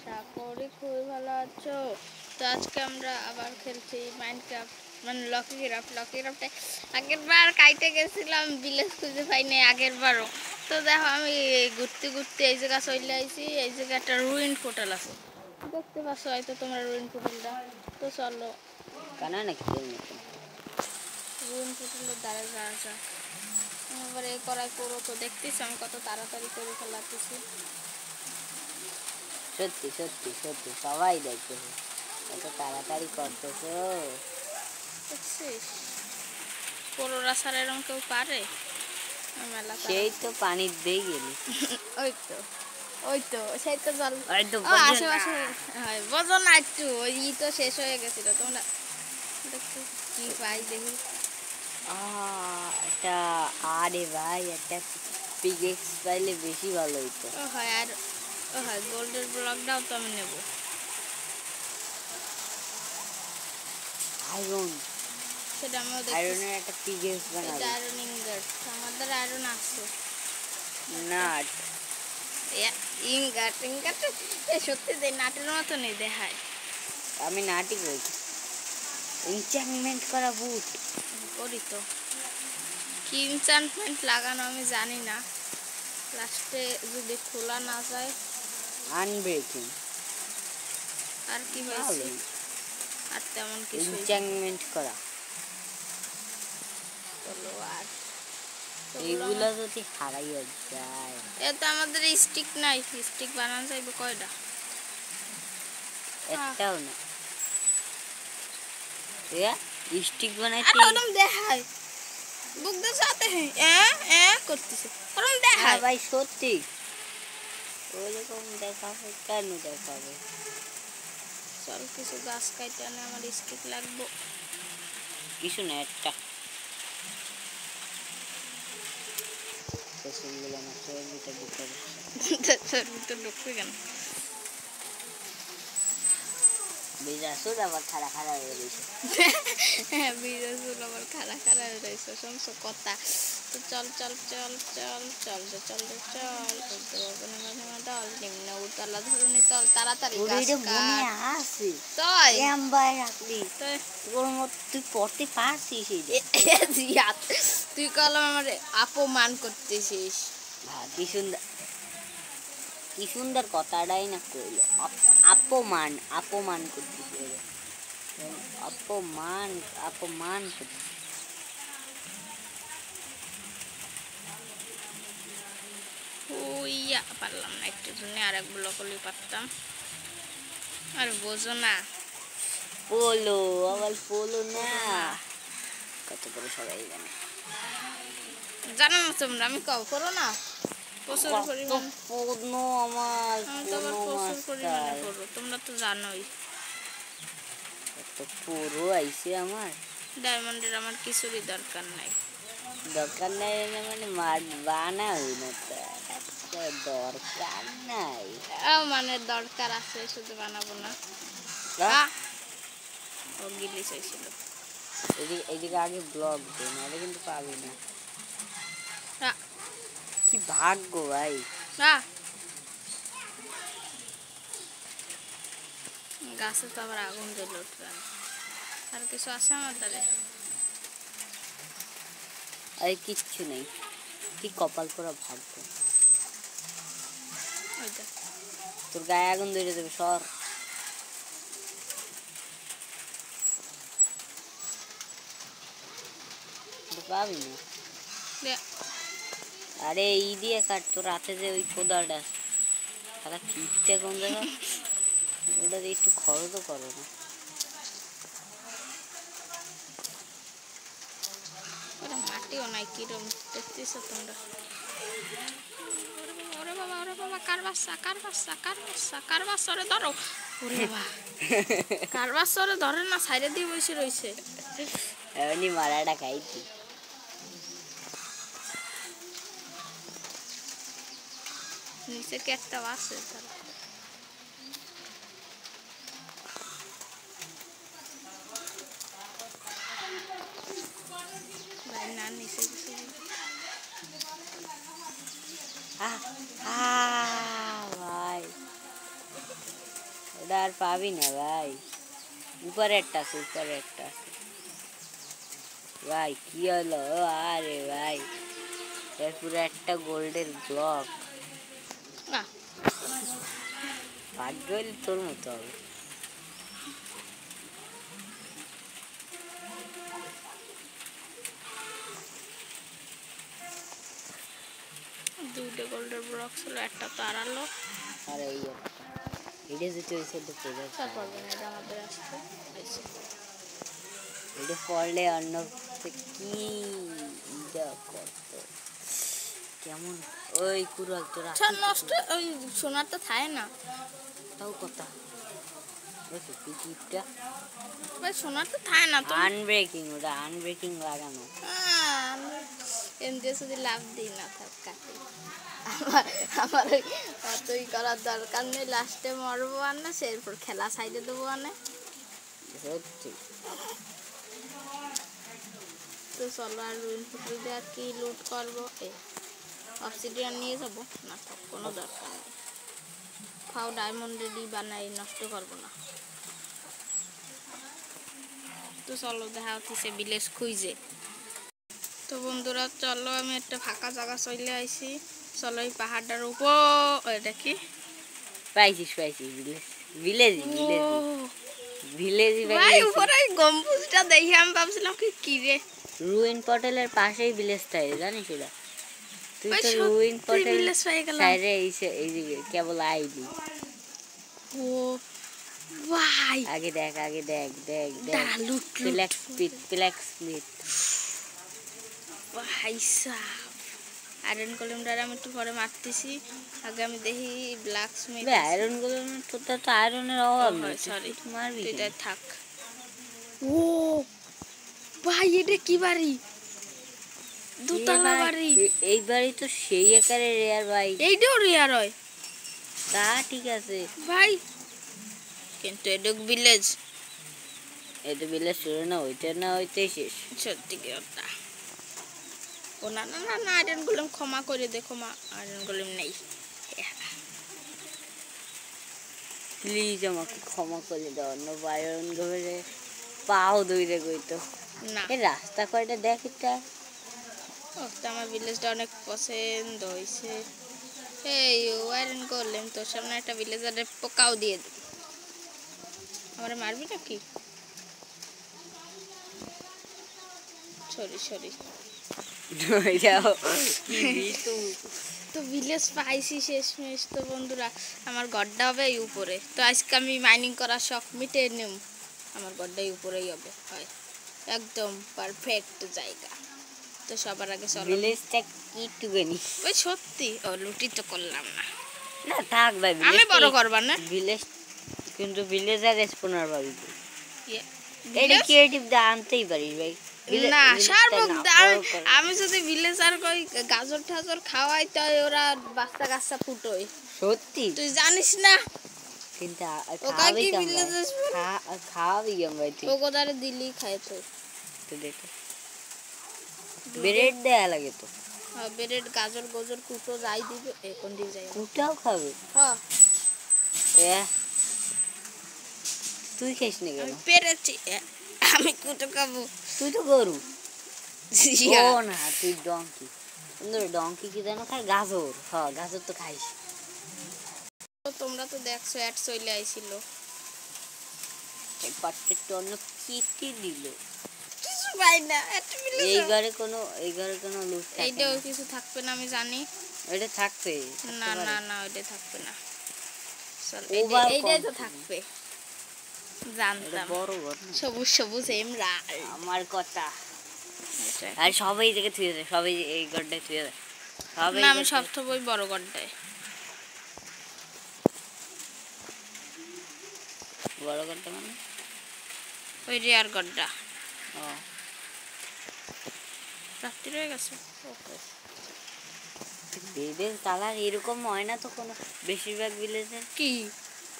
আশা করি খুবই ভালো আছো। তো আজকে আমরা আবার খেলছি মাইনক্রাফট, মানে লকি ক্রাফটে আগের বার কাইটে গেছিলাম, ভিলেজ খুঁজে পাই নাই আগের বারও। তো দেখো আমি ঘুরতে ঘুরতে এই জায়গা চলে আইছি। এই জায়গায় একটা রুইন পোর্টাল আছে, দেখতে পাচ্ছ হয়তো তোমরা রুইন পোর্টালটা। তো চলো কানা নাকি রুইন পোর্টালের দ্বারা যাওয়া যাক। এবার এই করাই করো তো, দেখতেছি আমি কত তাড়াতাড়ি করে ফেলাতেছি। সত্যি সত্যি সত্যি সবাই দেখবে এত তাড়াতাড়ি করতেছো। দেখছিস পরোরা ছাড়া এরকম কেউ পারে? মেলা সেই তো পানি দিয়ে গেলি। ওই তো সেই তো জল আশেপাশে হয়, বোঝো না একটু। ওই তো শেষ হয়ে গেছিল, তোমরা দেখছো কি পাই দেখি। একটা আরে ভাই একটা পিকেক্স পাইলে বেশি ভালো হইতো। ও হয়, আর ও হয় গোল্ডের ব্লকটাও তো আমি নেবো। আয়রন, সেটা আমিও আয়রনের একটা পিকেক্স বানাবো। আয়রন ইনগট, আমাদের আয়রন আছে। নাট ইনগট সত্যি দেয়, নাটের মতো নেই দেখায়। আমি নাটই করি। এনচ্যান্টমেন্ট করা বুট করি তো, কি এনচ্যান্টমেন্ট লাগানো আমি জানি না। লাস্টে যদি খোলা না যায়। আনব্রেকিং আর কি হয়েছে? আর তেমন কিছু এনচ্যান্টমেন্ট করা। চলো আর এইগুলো যদি হারাইয়া যায়। এতে আমাদের স্টিক নাই, স্টিক বানানো যাইবে কয়টা? একটাও না। স্টিক বানাইতে ওরকম দেখায় বুকদে সাথে করতেছে, ওরকম দেখায় ভাই সত্যি ওইরকম দেখাবে কেন দেখাবে? চল কিছু গাছ কাইতে আনে, আমার স্টিক লাগবে। কিছু না, একটা পেছনগুলো আমার চোখের ভিতরে ঢুকে তো ঢুকবে কেন? বিরাসুর আবার খাড়া খাড়া হয়ে রয়েছে। হ্যাঁ বিরাজুল আবার খাড়া খাড়া হয়ে রয়েছে, শুনছো কথা? তো চল চল চল চল চল চল চল চল দল নিম্ন উতলা ধরুনি চল তাড়াতাড়ি তুই পড়তে পারছিস? তুই কলম আমার অপমান করতেছিস। কি সুন্দর, কি সুন্দর কথাটাই না কইল। অপমান অপমান করতেছি, অপমান অপমান করতেছি। ওইয়া পারলাম না, একটু জন্য আর এক ব্লক হলেই পারতাম। আর বোঝো না, পোলো আবার পোলো না, কত করে সবাই জানে। জানো না তোমরা, আমি কাউ করো না প্রচুর পরিমাণ পূর্ণ আমার প্রচুর পরিমাণে করো, তোমরা তো জানোই। কত পুরো আইছে আমার ডায়মন্ডের আমার কিছুরই দরকার নাই। দরকার নাই মানে বানা হই না, তো দরকার নাই। মানে দরকার আছে, শুধু বানাবো না। ও গিলিস হয়েছিল। এইদিকে আগে ব্লগ দে, নাহলে কিন্তু পাবি না। কি ভাগ্য ভাই। গাছে তো আবার আগুন জ্বলে উঠবে। আর কিছু আছে আমার দ্বারে? আরে কিচ্ছু নেই, কি কপাল করা ভাগ্য। তোর গায়ে আগুন ধরে দেবে, সর। পাবি না। আরে এই দিয়ে কাট, তোর রাতে যে ওই কোদালটা সারা কিটটা কোন জায়গা, ওটা দিয়ে একটু খরচও করো না। মাটিও নাই, কিরম দেখতেছো তোমরা? ওরে বাবা ওরে বাবা, কার বাচ্চা কার বাচ্চা কার বাচ্চা কার বাচ্চা, ওরে ধরো। ওরে বাবা কার বাচ্চা, ওরে ধরে না, সাইডে দিয়ে বসে রয়েছে। এমনি মারাটা খাইছি। নিচে কি একটা আছে তার? ভাই না নিচে কিছু ভাই ওটা আর পাবি না ভাই। উপরে একটা আছে, উপরে একটা আছে ভাই। কি হলো? আরে ভাই এর পুরো একটা গোল্ডের ব্লক। না ভাগ্য হলে তোর মতো হবে। দুইটা গোল্ডের ব্লক ছিল, একটা তারালো। আর এই একটা এটা যেতে হয়েছে তো পড়ে স্যার পারবে না, এটা আমাদের আসতে হয়েছে। এটা পড়লে অন্য কি ইটা করতো কেমন। ওই কুড়াল তোরা স্যার নষ্ট, ওই সোনার তো থাকে না তাও কথা টিপটা ভাই, সোনার তো থাকে না তো। আনব্রেকিং, ওটা আনব্রেকিং লাগানো। এমনি যদি লাভ দিই না থাক কাটি। আমার আমার ওই অতই করার দরকার নেই, লাস্টে মরবো আর না, সে এরপর খেলা সাইডে দেবো আনে। সত্যি তো চলো আর রুইন পুকুরি দিয়ে আর কি লুট করবো। অবসিডিয়ান নিয়ে যাবো না, থাক কোনো দরকার নেই। খাও ডায়মন্ডেরই বানাই, নষ্ট করবো না। তো চলো দেখা হচ্ছে ভিলেজ খুঁজে। তো বন্ধুরা চলো, আমি একটা ফাঁকা জায়গা চলে আইছি। চলো এই পাহাড়টার উপর, এটা কি পাইছিস পাইছিস ভিলেজ ভিলেজ ভিলেজ ও ভিলেজ ভাই, উপরে ওই গম্বুজটা দেখে আমি ভাবছিলাম কি কি রে। রুইন পটেলের পাশেই ভিলেজটা, জানিস এটা? তুই ভাই তো সত্যি রুইন পটেল ভিলেজ পেয়ে গেলাম। সাইডে এই যে কেবল আইলি। ও ভাই আগে দেখ, আগে দেখ দেখ দেখ দাঁড়া, লুট লুট ফ্ল্যাক্স স্পিড, ফ্ল্যাক্স স্পিড। ভাই সাহ, আয়রন কলিমটার আমি একটু পরে মারতেছি। আগে আমি দেখি ব্ল্যাক স্মিথ। আয়রন গুলো তোর তো আয়রনের অভাব নেই, সরি মারবি এটা থাক। ও ভাই এটা কি বাড়ি, দোতলা বাড়ি। এই বাড়ি তো সেই আকারে রেয়ার ভাই। এইটাও রেয়ার হয় তা ঠিক আছে ভাই, কিন্তু এটা ভিলেজ। এটা ভিলেজ শুরু না, ওইটা না হইতেই শেষ। সত্যি কি ওটা? ও না না না না, আয়রন কলিম ক্ষমা করে দে, ক্ষমা। আয়রন কলিম নেই। প্লিজ আমাকে ক্ষমা করে দাও, অন্য আয়রন গোবরে পাও দইরে গইতো না এই রাস্তা কয়টা দেখ এটা। ও তো আমার ভিলেজটা অনেক পছন্দ হয়েছে। এই আয়রন করলাম তোর সামনে একটা ভিলেজারের পোকাও দিয়ে দিই। আমার মারবি নাকি? Sorry sorry. তো ভিলেজ পাইছি শেষমেশ। তো বন্ধুরা আমার গড্ডা হবে এই উপরে। তো আজকে আমি মাইনিং করার শখ মিটে নিম, আমার গড্ডাই উপরেই হবে। হয় একদম পারফেক্ট জায়গা। তো সবার আগে চলো, ভিলেজটা কি একটুখানি ওই সত্যি ও লুটি তো করলাম না। না থাক ভাই, আমি বড় করবা না ভিলেজ কিন্তু ভিলেজার রেসপন্সার পাবি তুই। ইয়ে, এটা village? ক্রিয়েটিভ দা আনতেই পারিস ভাই। না সারবক আমি যদি ভিলেজার কই গাজর ঠাজর খাওয়াই তো ওরা বাচ্চা কাচ্চা ফুটোয়। সত্যি তুই জানিস না কিন্তু ও খাওয়াবি কি কেমন ভিলেজার খাওয়াবি কেমন ভাই তুই? ও কোদারে দিলি খায় তো। তো দেখো ব্রেড দেয়া লাগে তো। হ্যাঁ ব্রেড গাজর গোজর কুটো যাই দিবে এখন দিয়ে যাই। কুটাও খাবে? হ্যাঁ এ তুই খাইস না কেন? আমি পেরেছি, আমি কুটো খাবো। তুই তো গরু। ইয়া। ও না তুই ডঙ্কি। সুন্দর ডঙ্কি কি জানো খায়? গাজর। হ্যাঁ গাজর তো খাইস। তো তোমরা তো দেখছো অ্যাড চলে আইছিল। এই পাট্টের তো অন্য কি দিল। কিছু পাই না একটা এই ভিলেজার। ঘরে কোনো লুট থাকে এইটাও না। কিছু থাকবে না আমি জানি। এটা থাকবে না না না ওইটা থাকবে না। চল Over এইটাই তো confident. থাকবে, এটা জানতাম। বড় ঘর না। সবুজ সবুজ এমরাল্ড। আমার কথা আর সবাই থেকে থুয়ে দেয়, সবাই এই ঘরটায় থুয়ে দেয় সবাই। না আমি সব বই বড় গড্ডায়। বড় ঘরটা মানে ওই রেয়ার গড্ডা। ও রাত্রি হয়ে গেছে। বেদের কালার এরকম হয় না তো কোনো, বেশিরভাগ ভিলেজে কি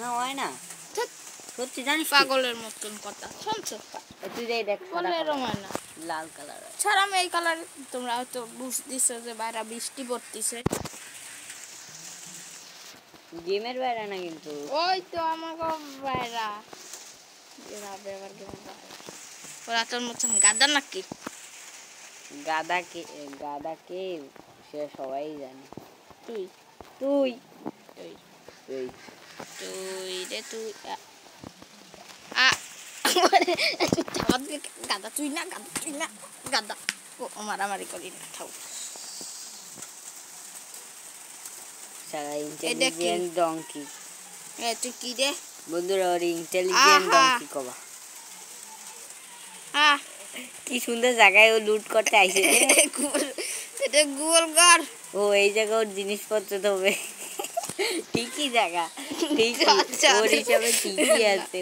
না হয় না। ধ্যাৎ, সত্যি জানিস কি? পাগলের মতন কথা শুনছো? তুই যাই দেখ বলে এরম হয় না। লাল কালার হয়। ছাড় আমি এই কালার, তোমরা হয়তো বুঝতেছো যে বাইরে বৃষ্টি পড়তেছে। গেমের বাইরে না কিন্তু। ওই তো আমাকে বাইরা এরা আবার গেমের বাইরা। ওরা তোর মতন গাদা নাকি? গাদাকে গাদাকে সে সবাই জানে। তুই তুই তুই তুই তুই রে তুই গাদা তুই না গাদা তুই না গাদা ও মারামারি করি না থাও। সারা ইন্টেলিজেন্ট ডঙ্কি। তুই কি রে বন্ধুরা ওর ইন্টেলিজেন্ট ডঙ্কি কবা। কি সুন্দর জায়গায় ও লুট করতে আইছে। এটা গোল ঘর। ও এই জায়গায় ওর জিনিসপত্র দেবে। ঠিকই জায়গা ঠিকই ওর হিসাবে ঠিকই আছে।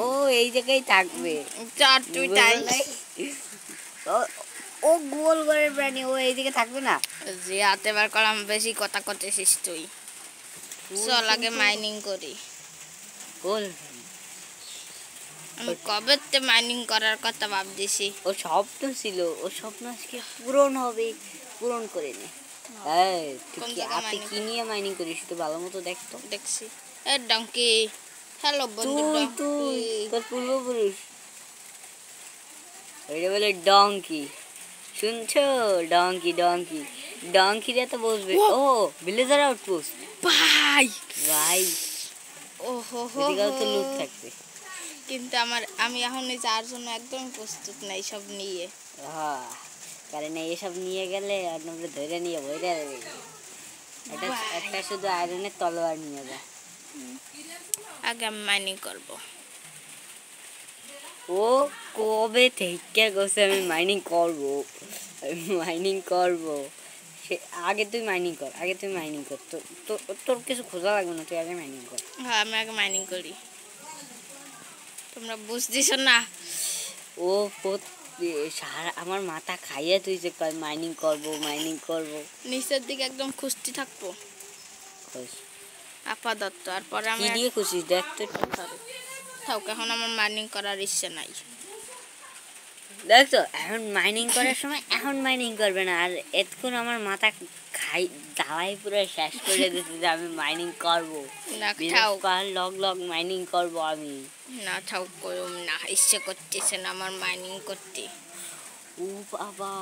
ও এই জায়গায় থাকবে। ও গোল ঘরের প্রাণী, ও এইদিকে থাকবে না। যে হাতে বার করলাম বেশি কথা করতেছিস তুই। চল আগে মাইনিং করি। আমি কবে মাইনিং করার কথা ভাবতেছি। ও স্বপ্ন ছিল, ও স্বপ্ন আজকে পূরণ হবে, পূরণ করে নে। তুই কি নিয়ে মাইনিং করিস তো ভালো মতো দেখতো। দেখছি এ ডঙ্কি। হ্যালো বন্ধু। তুই তোর পূর্বপুরুষ ওইটা বলে ডঙ্কি। শুনছো ডঙ্কি ডঙ্কি ডঙ্কিরা তো বসবে। ও ভিলেজার আউটপোস্ট ভাই ভাই। ওহো এদিকেও তো লুট থাকবে। কিন্তু আমি এখন যাওয়ার জন্য একদম প্রস্তুত নাই সব নিয়ে। হ্যাঁ কারণ এসব নিয়ে গেলে আপনারা ধরে নিয়ে বইটা দেবে। একটা শুধু আয়রনের তলোয়ার নিয়ে যায়। আগে আমি মাইনিং করবো। ও কবে থেকে গেছে আমি মাইনিং করব। সে আগে তুই মাইনিং কর, তোর কিছু খোঁজা লাগবে না, তুই আগে মাইনিং কর। হ্যাঁ আমি আগে মাইনিং করি। তোমরা বুঝতেছ না। ও সারা আমার মাথা খাইয়া তুই যে মাইনিং করব। নিচের দিকে একদম খুশি থাকবো আপাতত। তারপরে আমি কি দিয়ে খুশি দেখ তো। থাক এখন আমার মাইনিং করার ইচ্ছে নাই। দেখছো এখন মাইনিং করার সময় এখন মাইনিং করবে না। আর এতক্ষণ আমার মাথা দাওয়াই পুরো শেষ করে দিতে যে আমি মাইনিং করবো লগ মাইনিং করবো আমি। না থাক করুম না, ইচ্ছে করতেছে না আমার মাইনিং করতে। ও বাবা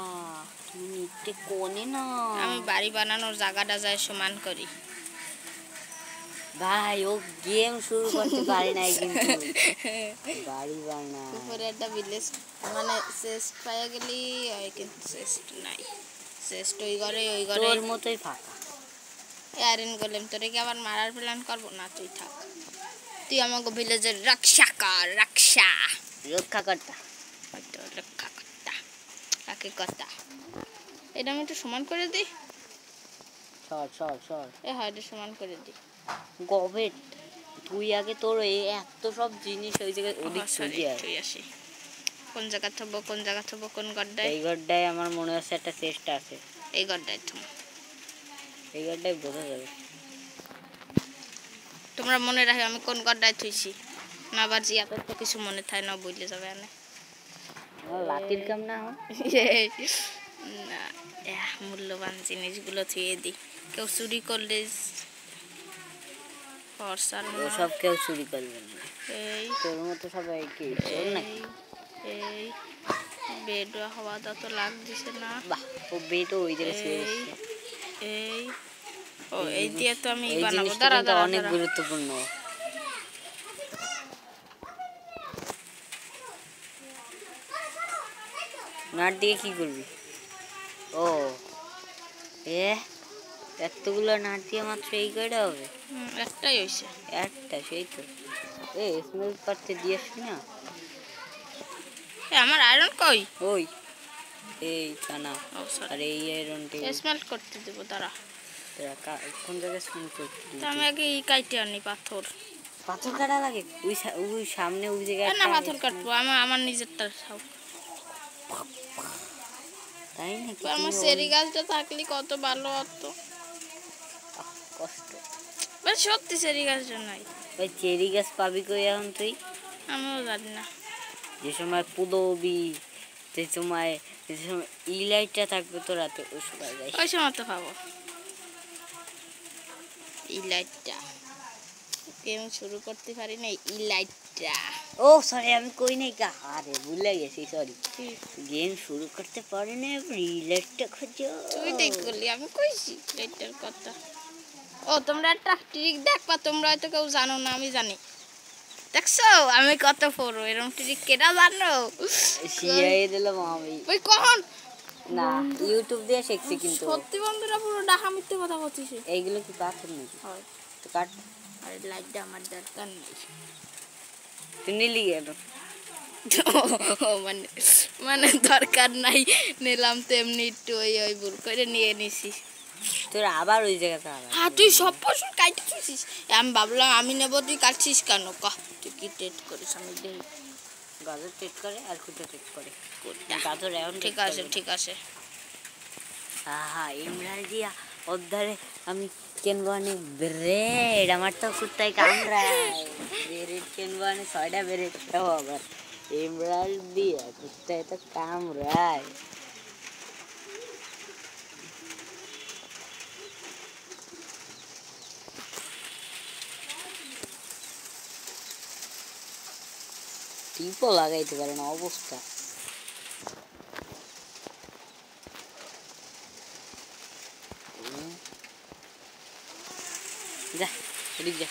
তুমি একটু কোনে না। আমি বাড়ি বানানোর জায়গাটা যায় সমান করি। ভাই ও গেম শুরু করতে পারে নাই কিন্তু বাড়ি বানা উপরে একটা ভিলেজ মানে চেস্ট পাইয়া গেলি কিন্তু চেস্ট নাই। চেস্ট ওই ঘরে তোর মতোই ফাঁকা। আয়রন গোলেম তোরে কি আবার মারার প্ল্যান করবো না। তুই থাক, তুই আমাকে ভিলেজের রক্ষা কর্তা। এটা আমি একটু সমান করে দিই। সর এটা সমান করে দিই। গবেট তুই আগে তোর এত সব জিনিস ওই জায়গায় ওদিক তুই আসি কোন জায়গা থবো কোন গড্ডায়। এই গড্ডায় আমার মনে হচ্ছে একটা চেষ্টা আছে। এই গড্ডায় থম। এই গড্ডায় বোঝা যাবে। তোমরা মনে রাখো আমি কোন গড্ডায় থুইছি না। আবার জিয়া তো কিছু মনে থাকে না, বুঝলে যাবে না। লাতির কাম না না মূল্যবান জিনিসগুলো থুয়ে দিই। কেউ চুরি করলে সব কেউ চুরি করবে না। এই তোর মতো সবাই কি নাকি? এই বেড হওয়াটা তো লাগছে না। বাহ ও বেড ওই জায়গায় এই ও এই দিয়ে তো আমি বানাবো। দাঁড়া অনেক গুরুত্বপূর্ণ। নাট দিয়ে কি করবি? ও এতগুলো নাট দিয়ে মাত্র এই কয়টা হবে? একটাই হয়েছে। একটা সেই তো স্মেল করতে দিয়েছ না। আমার আয়রন কই? ওই এই কানা আর এই আয়রনটি স্মেল করতে দেবো। দাঁড়া কোন জায়গায় স্মেল করতে দিবি? আমি আগে এই কাইটে আনি পাথর কাটা লাগে ওই সামনে ওই জায়গায় না। পাথর কাটবো আমার নিজেরটা সব। তাই নাকি? আমার চেরি গাছটা থাকলে কত ভালো হতো। কষ্ট সত্যি চেরি গাছটা নাই। ওই চেরি গাছ পাবি কই এখন তুই? আমিও জানি না। যে সময় পুদবি যে সময় লাইটটা থাকবে তোর হাতে ওই সময় তো পাবো। এই লাইটটা গেম শুরু করতে পারি না, এই লাইটটা। ও সরি, আমি কই নাই কা, আরে ভুলে গেছি, সরি। গেম শুরু করতে পারি না, রিলেটটা খোঁজো। তুই দেখ করলি, আমি কইছি লাইটটার কথা। ও তোমরা একটা ট্রিক দেখবা, তোমরা হয়তো কেউ জানো না, আমি জানি। দেখছো আমি কত পড়ো, এরকম ট্রিক কেটা জানো? শিয়াই দিলাম আমি। ওই কখন না, ইউটিউব দিয়ে শিখছি কিন্তু। সত্যি বন্ধুরা পুরো ডাহা মিথ্যে কথা বলছিস। এইগুলো কি পাথর নাকি? হয়, তো কাট। আরে লাইটটা আমার দরকার নেই। তুই নিলি কেন? মানে মানে দরকার নাই, নিলাম তো এমনি একটু ওই ওই ভুল করে নিয়ে নিছি। তোর আবার ওই জায়গাতে আবার। হ্যাঁ তুই সব পশু কাটছিস, আমি ভাবলাম আমি নেবো, তুই কাটছিস কেন? কহ তুই কি টেট করিস? আমি দেখি গাজর টেট করে আর খুঁটা টেট করে। কোনটা? গাজর এখন ঠিক আছে ঠিক আছে। হ্যাঁ, ইমরান দিয়া ওধারে আমি কেনবানি ব্রেড, আমার তো কুত্তায় কামড়ায়। ব্রেড কেনবানি 6টা ব্রেড খাও আবার। ইমরান দিয়া কুত্তায় তো কামড়ায়। টিপও লাগাইতে পারে না অবস্থা। যা এদিক যা।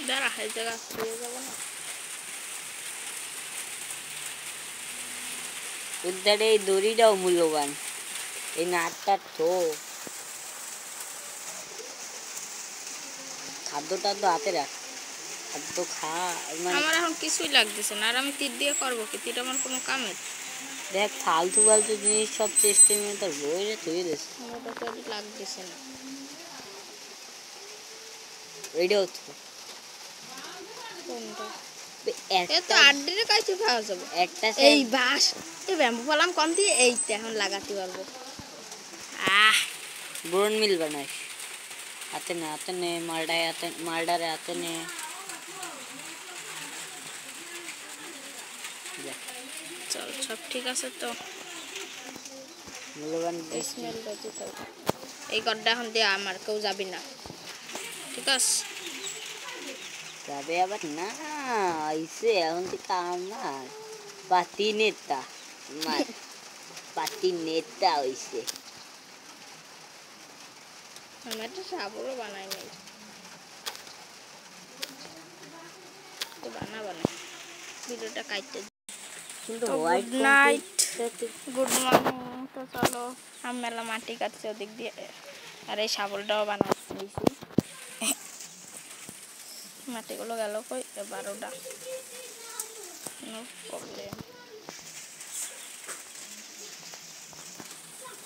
দাঁড়া, এই জায়গা হয়ে যাবো না। উদ্ধারে এই দড়িটাও মূল্যবান, এই নাটটা তো। খাদ্য টাদ্য হাতে রাখ, খাদ্য খা। মানে আমার এখন কিছুই লাগতেছে না, আর আমি তীর দিয়ে করবো কি? তীর আমার কোনো কামের। দেখ, ফালতু ফালতু জিনিস সব চেষ্টা নিয়ে তোর বইরে থুয়ে দিস। আমার কাছে লাগতেছে না। এইটা হচ্ছে কোনটা? এ তো একটা 8 দিনে কাছে খাওয়া যাবে। একটা এই বাস, এই ব্যাম্বু পালাম কম দিয়ে এইটা এখন লাগাতে পারবো। আহ ব্রোন মিল বানাইস। হাতে নে মালডায়, মালডারে হাতে নে। চল, সব ঠিক আছে তো? মূল্যবান স্মেলটা ঠিক আছে। এই গড্ডা এখন দিয়ে আমার কেউ যাবি না, ঠিক আছে? যাবে আবার না, আইসে এখন থেকে আমার পাতি নেতা, আমার পাতি নেতা হইছে। আমার একটা সাবরও বানাই নাই, তো বানাবো। ভিডিওটা কাটতে। কিন্তু তো white good night, good morning. তো চলো, আমি মেলা মাটি কাটছি ওদিক দিয়ে, আর এই শাবলটাও বানাচ্ছি। মাটিগুলো গেল কই? 12টা। No problem.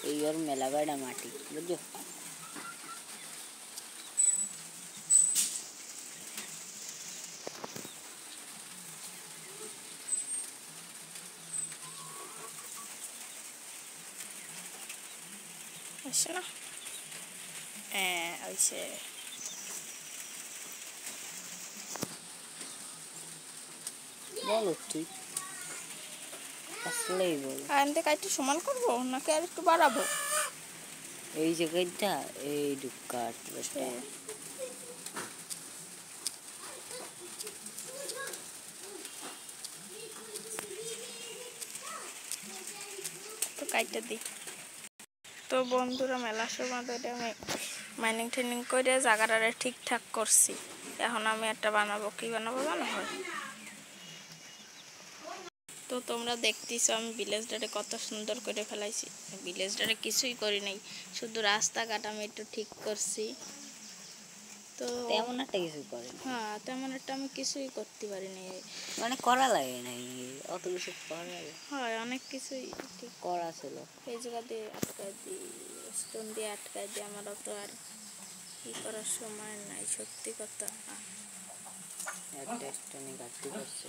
এই ওর মেলা কয়টা মাটি বুঝছো। আসছে না? হ্যাঁ ওইসে। বলো তুই, আসলেই বল। আনতে কাটতে সমান করবো নাকি আর একটু বাড়াবো? এই জায়গাটা এই কাঠ বেটা। তো কাটতে দিই। তো বন্ধুরা, মেলার সময় ধরে আমি মাইনিং ট্রেনিং করে জায়গাটা ঠিকঠাক করছি। এখন আমি একটা বানাবো, কি বানাবো জানো? হয় তো তোমরা দেখতেছো আমি ভিলেজটারে কত সুন্দর করে ফেলাইছি। ভিলেজটারে কিছুই করি নাই, শুধু রাস্তাঘাট আমি একটু ঠিক করছি। তো তেমন একটা কিছু করে না। হ্যাঁ, তেমন একটা আমি কিছুই করতে পারিনি। মানে করা লাগে নাই, অত কিছু করা লাগে। হয়, অনেক কিছুই ঠিক করা ছিল। এই জায়গা দিয়ে আটকায় দিই, স্টোন দিয়ে আটকায় দিই। আমার অত আর কি করার সময় নাই, সত্যি কথা। একটা স্টোনে ঘাটতি করছে।